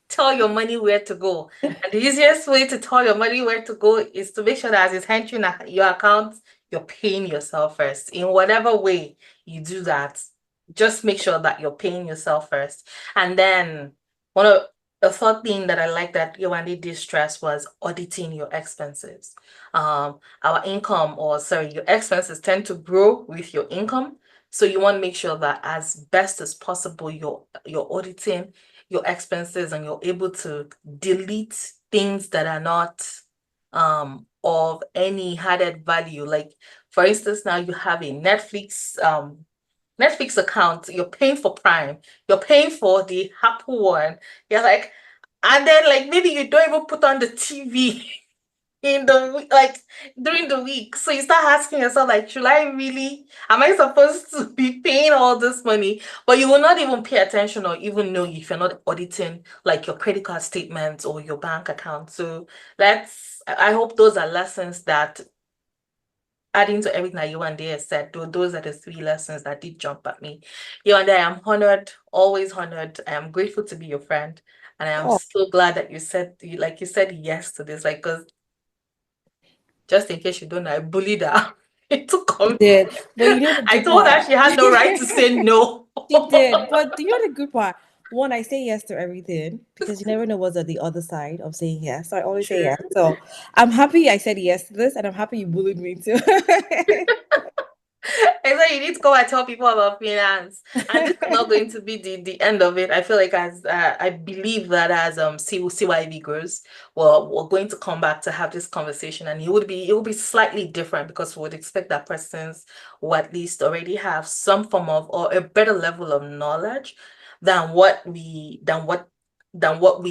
tell your money where to go. And the easiest way to tell your money where to go is to make sure that as it's entering your account, you're paying yourself first. In whatever way you do that, just make sure that you're paying yourself first. And then one of the third thing that I like that Yewande did stress was auditing your expenses. Our income, or sorry, your expenses tend to grow with your income. So you want to make sure that as best as possible, you're auditing your expenses and you're able to delete things that are not of any added value. Like for instance, now you have a Netflix account, you're paying for Prime, you're paying for the Apple one, you're like, and then like maybe you don't even put on the TV in the like during the week. So you start asking yourself, like, should I really, am I supposed to be paying all this money? But you will not even pay attention or even know if you're not auditing like your credit card statements or your bank account. So I hope those are lessons that, adding to everything that Yewande has said, those are the three lessons that did jump at me. Yewande, I am honored, always honored. I am grateful to be your friend. And I am Oh, so glad that you said yes to this, like, because just in case you don't know, I bullied her into she coming. did. But you know the I good told her part? she had no right to say no. She did. But you know the good part? One, I say yes to everything because you never know what's at the other side of saying yes. So I always say yes. True. So I'm happy I said yes to this, and I'm happy you bullied me too. I said you need to go and tell people about finance. And this is not going to be the end of it. I feel like as I believe that as CYV grows, well, we're going to come back to have this conversation, and it would be slightly different because we would expect that persons will at least already have some form of or a better level of knowledge than what we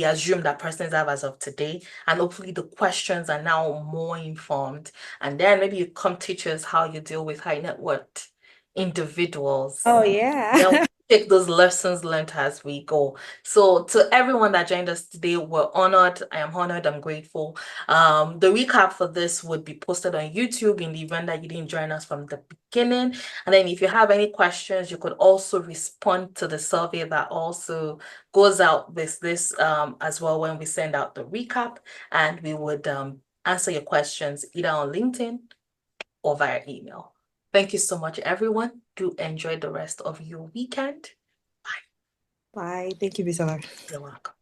assume that persons have as of today. And hopefully the questions are now more informed. And then maybe you come teach us how you deal with high net worth individuals. Oh Then yeah. we take those lessons learned as we go. So to everyone that joined us today, we're honored. I am honored. I'm grateful. The recap for this would be posted on YouTube in the event that you didn't join us from the beginning. And then if you have any questions, you could also respond to the survey that also goes out with this as well when we send out the recap, and we would answer your questions either on LinkedIn or via email. Thank you so much, everyone. Do enjoy the rest of your weekend. Bye. Thank you, Bisola. You're welcome.